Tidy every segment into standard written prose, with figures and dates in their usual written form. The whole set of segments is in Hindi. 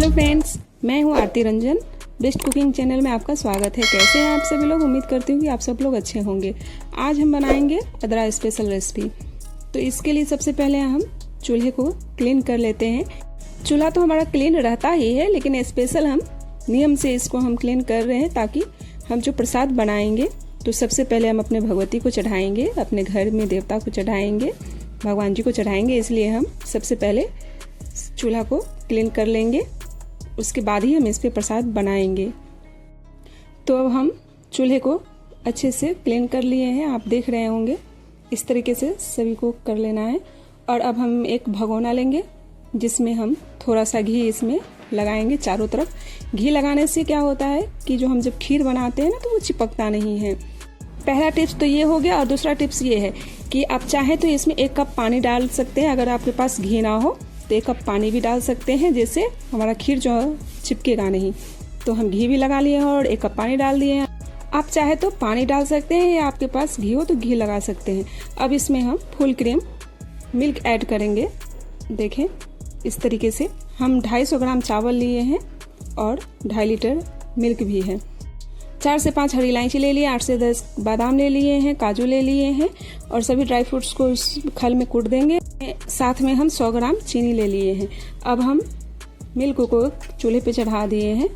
हेलो फ्रेंड्स, मैं हूँ आरती रंजन। बेस्ट कुकिंग चैनल में आपका स्वागत है। कैसे हैं आप सभी लोग? उम्मीद करती हूँ कि आप सब लोग अच्छे होंगे। आज हम बनाएंगे अदरा स्पेशल रेसिपी। तो इसके लिए सबसे पहले हम चूल्हे को क्लीन कर लेते हैं। चूल्हा तो हमारा क्लीन रहता ही है, लेकिन स्पेशल हम नियम से इसको हम क्लीन कर रहे हैं ताकि हम जो प्रसाद बनाएंगे तो सबसे पहले हम अपने भगवती को चढ़ाएंगे, अपने घर में देवता को चढ़ाएंगे, भगवान जी को चढ़ाएंगे। इसलिए हम सबसे पहले चूल्हा को क्लीन कर लेंगे, उसके बाद ही हम इस पे प्रसाद बनाएंगे। तो अब हम चूल्हे को अच्छे से क्लीन कर लिए हैं, आप देख रहे होंगे। इस तरीके से सभी को कर लेना है। और अब हम एक भगोना लेंगे जिसमें हम थोड़ा सा घी इसमें लगाएंगे चारों तरफ। घी लगाने से क्या होता है कि जो हम जब खीर बनाते हैं ना तो वो चिपकता नहीं है। पहला टिप्स तो ये हो गया। और दूसरा टिप्स ये है कि आप चाहे तो इसमें 1 कप पानी डाल सकते हैं। अगर आपके पास घी ना हो तो 1 कप पानी भी डाल सकते हैं, जिससे हमारा खीर जो है चिपकेगा नहीं। तो हम घी भी लगा लिए हैं और 1 कप पानी डाल दिए हैं। आप चाहे तो पानी डाल सकते हैं या आपके पास घी हो तो घी लगा सकते हैं। अब इसमें हम फुल क्रीम मिल्क ऐड करेंगे। देखें इस तरीके से हम 250 ग्राम चावल लिए हैं और 2.5 लीटर मिल्क भी है। 4 से 5 हरी इलायची ले लिए, 8 से 10 बादाम ले लिए हैं, काजू ले लिए हैं और सभी ड्राई फ्रूट्स को इस खल में कूट देंगे। साथ में हम 100 ग्राम चीनी ले लिए हैं। अब हम मिल्क को चूल्हे पे चढ़ा दिए हैं।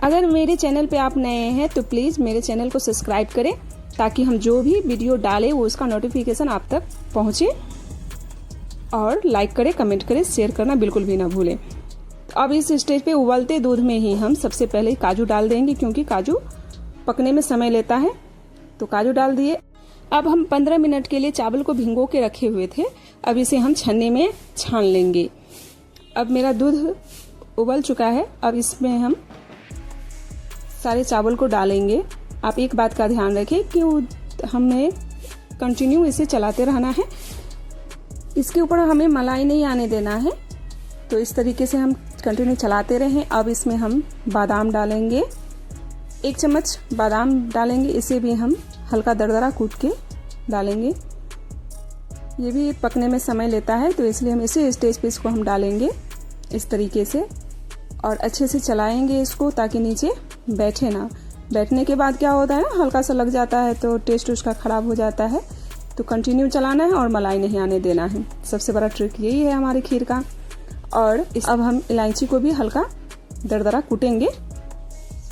अगर मेरे चैनल पे आप नए हैं तो प्लीज़ मेरे चैनल को सब्सक्राइब करें ताकि हम जो भी वीडियो डालें वो उसका नोटिफिकेशन आप तक पहुँचे। और लाइक करें, कमेंट करें, शेयर करना बिल्कुल भी ना भूलें। अब इस स्टेज पे उबलते दूध में ही हम सबसे पहले काजू डाल देंगे, क्योंकि काजू पकने में समय लेता है। तो काजू डाल दिए। अब हम 15 मिनट के लिए चावल को भिगो के रखे हुए थे, अब इसे हम छन्नी में छान लेंगे। अब मेरा दूध उबल चुका है। अब इसमें हम सारे चावल को डालेंगे। आप एक बात का ध्यान रखें कि हमें कंटिन्यू इसे चलाते रहना है। इसके ऊपर हमें मलाई नहीं आने देना है। तो इस तरीके से हम कंटिन्यू चलाते रहें। अब इसमें हम बादाम डालेंगे, 1 चम्मच बादाम डालेंगे। इसे भी हम हल्का दरदरा कूट के डालेंगे। ये भी पकने में समय लेता है, तो इसलिए हम इसी स्टेज पे इसको हम डालेंगे इस तरीके से और अच्छे से चलाएंगे इसको ताकि नीचे बैठे ना। बैठने के बाद क्या होता है ना, हल्का सा लग जाता है तो टेस्ट उसका खराब हो जाता है। तो कंटिन्यू चलाना है और मलाई नहीं आने देना है। सबसे बड़ा ट्रिक यही है हमारी खीर का। और अब हम इलायची को भी हल्का दरदरा कूटेंगे,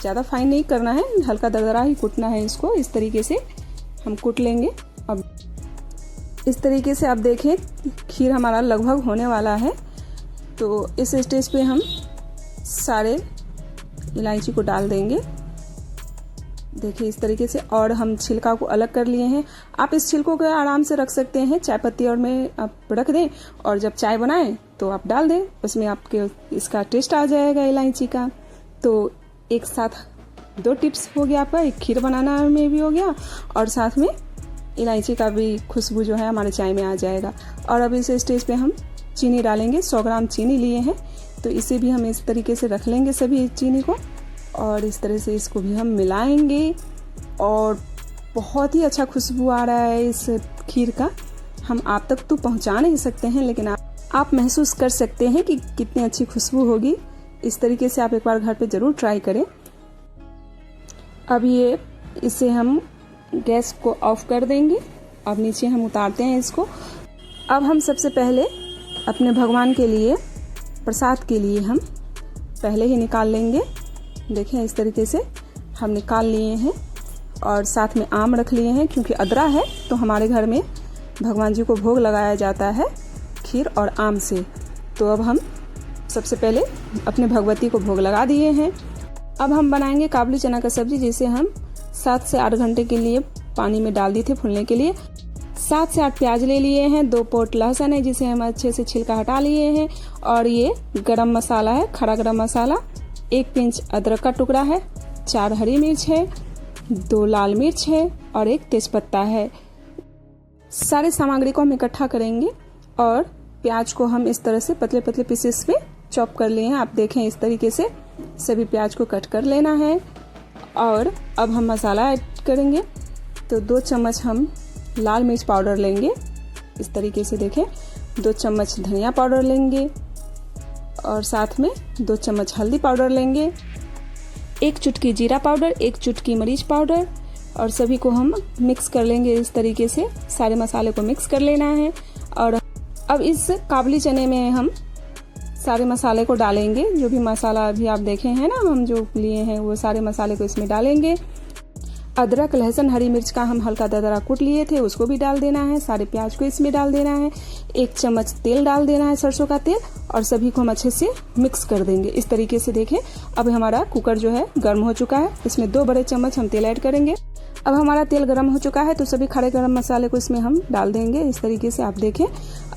ज़्यादा फाइन नहीं करना है, हल्का दरदरा ही कूटना है इसको। इस तरीके से हम कूट लेंगे। अब इस तरीके से आप देखें खीर हमारा लगभग होने वाला है। तो इस स्टेज पे हम सारे इलायची को डाल देंगे, देखिए इस तरीके से। और हम छिलका को अलग कर लिए हैं। आप इस छिलकों को आराम से रख सकते हैं, चाय पत्ती और में आप रख दें और जब चाय बनाएं तो आप डाल दें, उसमें आपके इसका टेस्ट आ जाएगा इलायची का। तो एक साथ 2 टिप्स हो गया आपका, एक खीर बनाना में भी हो गया और साथ में इलायची का भी खुशबू जो है हमारे चाय में आ जाएगा। और अब इस स्टेज पे हम चीनी डालेंगे। 100 ग्राम चीनी लिए हैं, तो इसे भी हम इस तरीके से रख लेंगे सभी चीनी को और इस तरह से इसको भी हम मिलाएंगे। और बहुत ही अच्छा खुशबू आ रहा है इस खीर का। हम आप तक तो पहुंचा नहीं सकते हैं, लेकिन आप महसूस कर सकते हैं कि कितनी अच्छी खुशबू होगी। इस तरीके से आप एक बार घर पे ज़रूर ट्राई करें। अब ये इसे हम गैस को ऑफ कर देंगे। अब नीचे हम उतारते हैं इसको। अब हम सबसे पहले अपने भगवान के लिए प्रसाद के लिए हम पहले ही निकाल लेंगे। देखें इस तरीके से हम निकाल लिए हैं और साथ में आम रख लिए हैं, क्योंकि अदरा है तो हमारे घर में भगवान जी को भोग लगाया जाता है खीर और आम से। तो अब हम सबसे पहले अपने भगवती को भोग लगा दिए हैं। अब हम बनाएंगे काबुली चना का सब्जी, जिसे हम 7 से 8 घंटे के लिए पानी में डाल दिए थे फूलने के लिए। 7 से 8 प्याज ले लिए हैं, 2 पोट लहसुन है जिसे हम अच्छे से छिलका हटा लिए हैं। और ये गरम मसाला है, खड़ा गरम मसाला, 1 पिंच अदरक का टुकड़ा है, 4 हरी मिर्च है, 2 लाल मिर्च है और 1 तेजपत्ता है। सारे सामग्री को हम इकट्ठा करेंगे और प्याज को हम इस तरह से पतले पतले पीसेस में चॉप कर लिए हैं। आप देखें इस तरीके से सभी प्याज को कट कर लेना है। और अब हम मसाला ऐड करेंगे। तो 2 चम्मच हम लाल मिर्च पाउडर लेंगे, इस तरीके से देखें। 2 चम्मच धनिया पाउडर लेंगे, और साथ में 2 चम्मच हल्दी पाउडर लेंगे, 1 चुटकी जीरा पाउडर, 1 चुटकी मिर्च पाउडर, और सभी को हम मिक्स कर लेंगे। इस तरीके से सारे मसाले को मिक्स कर लेना है। और अब इस काबुली चने में हम सारे मसाले को डालेंगे। जो भी मसाला अभी आप देखे हैं ना हम जो लिए हैं, वो सारे मसाले को इसमें डालेंगे। अदरक, लहसुन, हरी मिर्च का हम हल्का दरदरा कूट लिए थे, उसको भी डाल देना है। सारे प्याज को इसमें डाल देना है। 1 चम्मच तेल डाल देना है, सरसों का तेल, और सभी को हम अच्छे से मिक्स कर देंगे। इस तरीके से देखें, अब हमारा कुकर जो है गर्म हो चुका है। इसमें 2 बड़े चम्मच हम तेल ऐड करेंगे। अब हमारा तेल गर्म हो चुका है तो सभी खड़े गरम मसाले को इसमें हम डाल देंगे। इस तरीके से आप देखें,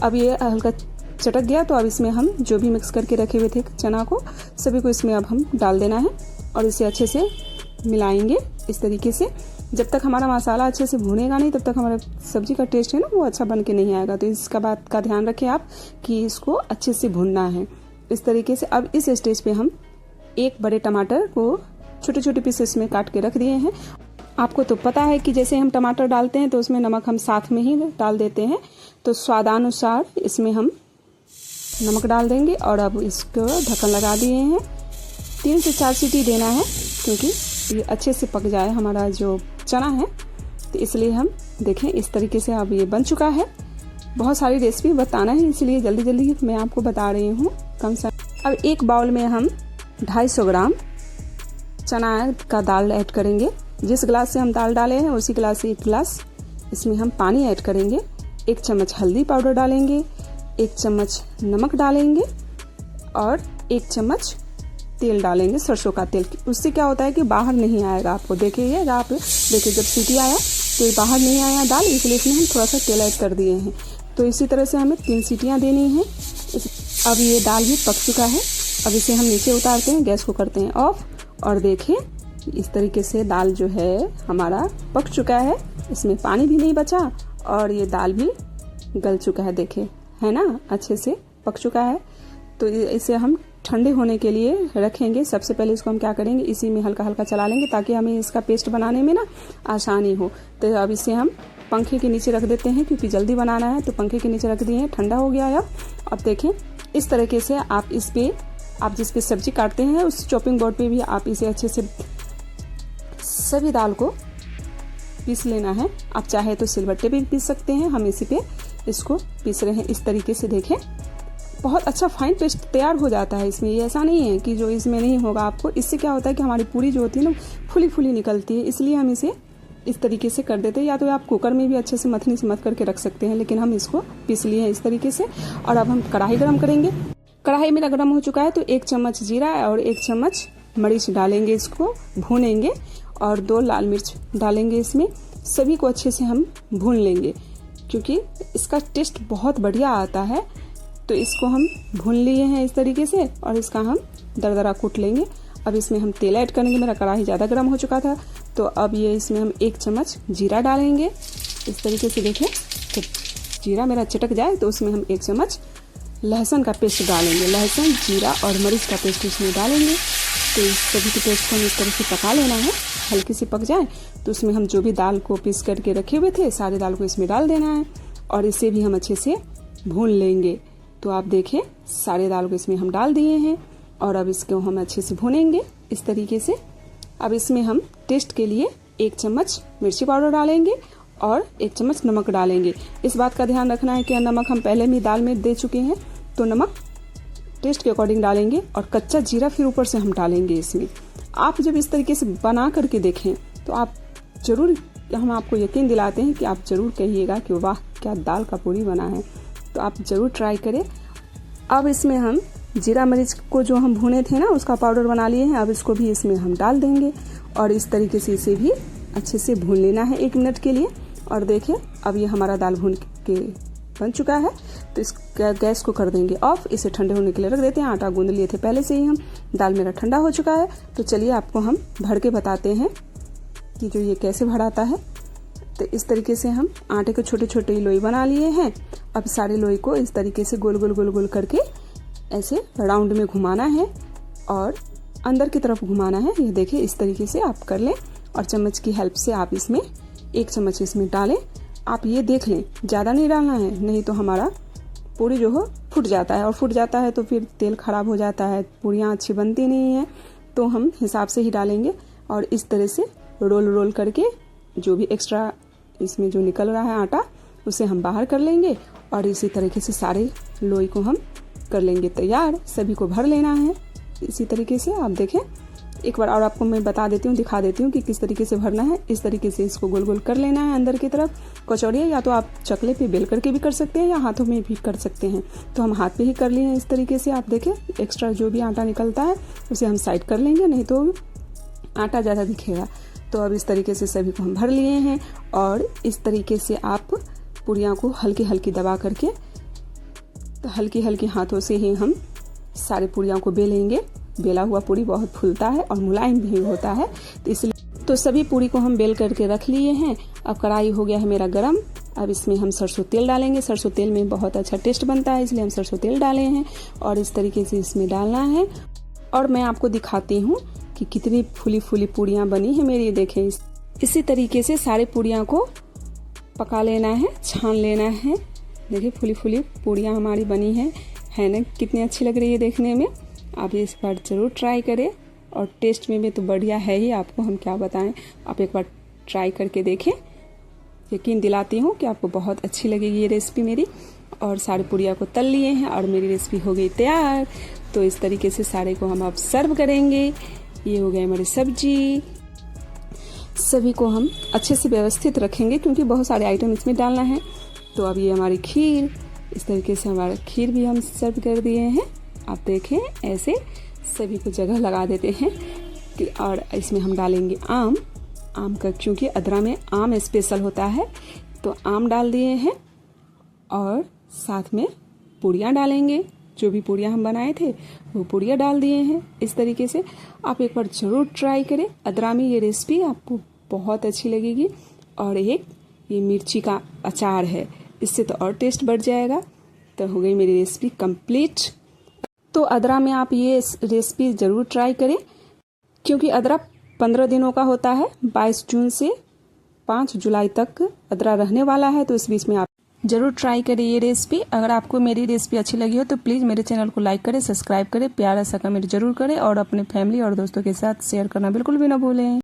अब ये हल्का चटक गया तो अब इसमें हम जो भी मिक्स करके रखे हुए थे चना को, सभी को इसमें अब हम डाल देना है और इसे अच्छे से मिलाएंगे। इस तरीके से जब तक हमारा मसाला अच्छे से भुनेगा नहीं, तब तक हमारा सब्जी का टेस्ट है ना वो अच्छा बन के नहीं आएगा। तो इसका बात का ध्यान रखें आप कि इसको अच्छे से भुनना है। इस तरीके से अब इस स्टेज पे हम 1 बड़े टमाटर को छोटे छोटे पीसेस में काट के रख दिए हैं। आपको तो पता है कि जैसे हम टमाटर डालते हैं तो उसमें नमक हम साथ में ही डाल देते हैं, तो स्वादानुसार इसमें हम नमक डाल देंगे। और अब इसको ढक्कन लगा दिए हैं। 3 से 4 सीटी देना है क्योंकि ये अच्छे से पक जाए हमारा जो चना है। तो इसलिए हम देखें इस तरीके से अब ये बन चुका है। बहुत सारी रेसिपी बताना है इसलिए जल्दी जल्दी मैं आपको बता रही हूँ कम से। अब एक बाउल में हम 250 ग्राम चना का दाल ऐड करेंगे। जिस गिलास से हम दाल डाले हैं उसी गिलास से 1 गिलास इसमें हम पानी ऐड करेंगे। 1 चम्मच हल्दी पाउडर डालेंगे, 1 चम्मच नमक डालेंगे और 1 चम्मच तेल डालेंगे, सरसों का तेल। उससे क्या होता है कि बाहर नहीं आएगा। आपको देखिए आप देखिए जब सीटी आया तो ये बाहर नहीं आया दाल, इसलिए इसमें हम थोड़ा सा तेल ऐड कर दिए हैं। तो इसी तरह से हमें 3 सीटियाँ देनी हैं। अब ये दाल भी पक चुका है। अब इसे हम नीचे उतारते हैं, गैस को करते हैं ऑफ और देखें इस तरीके से दाल जो है हमारा पक चुका है। इसमें पानी भी नहीं बचा और ये दाल भी गल चुका है। देखें है ना, अच्छे से पक चुका है। तो इसे हम ठंडे होने के लिए रखेंगे। सबसे पहले इसको हम क्या करेंगे, इसी में हल्का हल्का चला लेंगे ताकि हमें इसका पेस्ट बनाने में ना आसानी हो। तो अब इसे हम पंखे के नीचे रख देते हैं क्योंकि जल्दी बनाना है। तो पंखे के नीचे रख दिए हैं, ठंडा हो गया है। अब देखें इस तरीके से आप इस पे आप जिस पे सब्जी काटते हैं उस चॉपिंग बोर्ड पे भी आप इसे अच्छे से सभी दाल को पीस लेना है। आप चाहे तो सिलबट्टे पे भी पीस सकते हैं। हम इसी पे इसको पीस रहे हैं। इस तरीके से देखें बहुत अच्छा फाइन पेस्ट तैयार हो जाता है इसमें। ये ऐसा नहीं है कि जो इसमें नहीं होगा आपको। इससे क्या होता है कि हमारी पूरी जो होती है ना फुली फुली निकलती है, इसलिए हम इसे इस तरीके से कर देते हैं। या तो आप कुकर में भी अच्छे से मथनी से मथ करके रख सकते हैं, लेकिन हम इसको पीस लिए हैं इस तरीके से। और अब हम कढ़ाई गर्म करेंगे। कढ़ाई मेरा गर्म हो चुका है तो 1 चम्मच जीरा और 1 चम्मच मिर्च डालेंगे, इसको भूनेंगे और 2 लाल मिर्च डालेंगे इसमें। सभी को अच्छे से हम भून लेंगे क्योंकि इसका टेस्ट बहुत बढ़िया आता है। तो इसको हम भून लिए हैं इस तरीके से और इसका हम दरदरा कूट लेंगे। अब इसमें हम तेल ऐड करेंगे। मेरा कढ़ाई ज़्यादा गर्म हो चुका था तो अब ये इसमें हम 1 चम्मच जीरा डालेंगे। इस तरीके से देखें तो जीरा मेरा चटक जाए तो उसमें हम 1 चम्मच लहसुन का पेस्ट डालेंगे। लहसुन, जीरा और मिर्च का पेस्ट इसमें डालेंगे। तो इस सभी के पेस्ट को हम इस तरह से पका लेना है। हल्की सी पक जाए तो उसमें हम जो भी दाल को पीस करके रखे हुए थे सारे दाल को इसमें डाल देना है और इसे भी हम अच्छे से भून लेंगे। तो आप देखें सारे दाल को इसमें हम डाल दिए हैं और अब इसको हम अच्छे से भूनेंगे इस तरीके से। अब इसमें हम टेस्ट के लिए 1 चम्मच मिर्ची पाउडर डालेंगे और 1 चम्मच नमक डालेंगे। इस बात का ध्यान रखना है कि नमक हम पहले भी दाल में दे चुके हैं तो नमक टेस्ट के अकॉर्डिंग डालेंगे और कच्चा जीरा फिर ऊपर से हम डालेंगे इसमें। आप जब इस तरीके से बना करके देखें तो आप जरूर, हम आपको यकीन दिलाते हैं कि आप जरूर कहिएगा कि वाह क्या दाल का पूरी बना है। तो आप ज़रूर ट्राई करें। अब इसमें हम जीरा मिर्च को जो हम भुने थे ना उसका पाउडर बना लिए हैं। अब इसको भी इसमें हम डाल देंगे और इस तरीके से इसे भी अच्छे से भून लेना है 1 मिनट के लिए। और देखिए अब ये हमारा दाल भून के बन चुका है। तो इस गैस को कर देंगे ऑफ। इसे ठंडे होने के लिए रख देते हैं। आटा गूंद लिए थे पहले से ही हम। दाल मेरा ठंडा हो चुका है। तो चलिए आपको हम भर के बताते हैं कि जो ये कैसे भराता है। तो इस तरीके से हम आटे के छोटे छोटे लोई बना लिए हैं। अब सारे लोई को इस तरीके से गोल गोल गोल गोल करके ऐसे राउंड में घुमाना है और अंदर की तरफ घुमाना है। ये देखिए इस तरीके से आप कर लें और चम्मच की हेल्प से आप इसमें 1 चम्मच इसमें डालें। आप ये देख लें ज़्यादा नहीं डालना है, नहीं तो हमारा पूरी जो हो फूट जाता है, और फूट जाता है तो फिर तेल खराब हो जाता है, पूरियाँ अच्छी बनती नहीं है। तो हम हिसाब से ही डालेंगे और इस तरह से रोल रोल करके जो भी एक्स्ट्रा इसमें जो निकल रहा है आटा उसे हम बाहर कर लेंगे और इसी तरीके से सारे लोई को हम कर लेंगे तैयार। सभी को भर लेना है इसी तरीके से। आप देखें एक बार और आपको मैं बता देती हूँ, दिखा देती हूँ कि किस तरीके से भरना है। इस तरीके से इसको गोल गोल कर लेना है अंदर की तरफ। कचौड़ियाँ या तो आप चकले पे बेल करके भी कर सकते हैं या हाथों में भी कर सकते हैं। तो हम हाथ पे ही कर लिए हैं इस तरीके से। आप देखें एक्स्ट्रा जो भी आटा निकलता है उसे हम साइड कर लेंगे, नहीं तो आटा ज़्यादा दिखेगा। तो अब इस तरीके से सभी को हम भर लिए हैं और इस तरीके से आप पूरियाँ को हल्की हल्की दबा करके, तो हल्की हल्की हाथों से ही हम सारे पूरियाँ को बेलेंगे। बेला हुआ पूरी बहुत फूलता है और मुलायम भी होता है, तो इसलिए तो सभी पूरी को हम बेल करके रख लिए हैं। अब कढ़ाई हो गया है मेरा गरम। अब इसमें हम सरसों तेल डालेंगे। सरसों तेल में बहुत अच्छा टेस्ट बनता है, इसलिए हम सरसों तेल डाले हैं और इस तरीके से इसमें डालना है। और मैं आपको दिखाती हूँ कि कितनी फूली फूली पूरियाँ बनी है मेरी। देखें इसी तरीके से सारी पूरियाँ को पका लेना है, छान लेना है। देखिए फूली फूली पूरियाँ हमारी बनी है ना, कितनी अच्छी लग रही है देखने में। आप इस बार ज़रूर ट्राई करें और टेस्ट में भी तो बढ़िया है ही, आपको हम क्या बताएं। आप एक बार ट्राई करके देखें, यकीन दिलाती हूँ कि आपको बहुत अच्छी लगेगी ये रेसिपी मेरी। और सारी पूरियाँ को तल लिए हैं और मेरी रेसिपी हो गई तैयार। तो इस तरीके से सारे को हम अब सर्व करेंगे। ये हो गई हमारी सब्जी। सभी को हम अच्छे से व्यवस्थित रखेंगे क्योंकि बहुत सारे आइटम इसमें डालना है। तो अब ये हमारी खीर, इस तरीके से हमारा खीर भी हम सर्व कर दिए हैं। आप देखें ऐसे सभी को जगह लगा देते हैं। और इसमें हम डालेंगे आम का, क्योंकि अदरा में आम स्पेशल होता है, तो आम डाल दिए हैं और साथ में पूरियाँ डालेंगे। जो भी पूरियाँ हम बनाए थे वो पूरियाँ डाल दिए हैं। इस तरीके से आप एक बार ज़रूर ट्राई करें। अदरा में ये रेसिपी आपको बहुत अच्छी लगेगी। और एक ये मिर्ची का अचार है, इससे तो और टेस्ट बढ़ जाएगा। तो हो गई मेरी रेसिपी कंप्लीट। तो अदरा में आप ये रेसिपी ज़रूर ट्राई करें क्योंकि अदरा 15 दिनों का होता है। 22 जून से 5 जुलाई तक अदरा रहने वाला है, तो इस बीच में आप ज़रूर ट्राई करें ये रेसिपी। अगर आपको मेरी रेसिपी अच्छी लगी हो तो प्लीज़ मेरे चैनल को लाइक करें, सब्सक्राइब करें, प्यारा सा कमेंट जरूर करें और अपने फैमिली और दोस्तों के साथ शेयर करना बिल्कुल भी ना भूलें।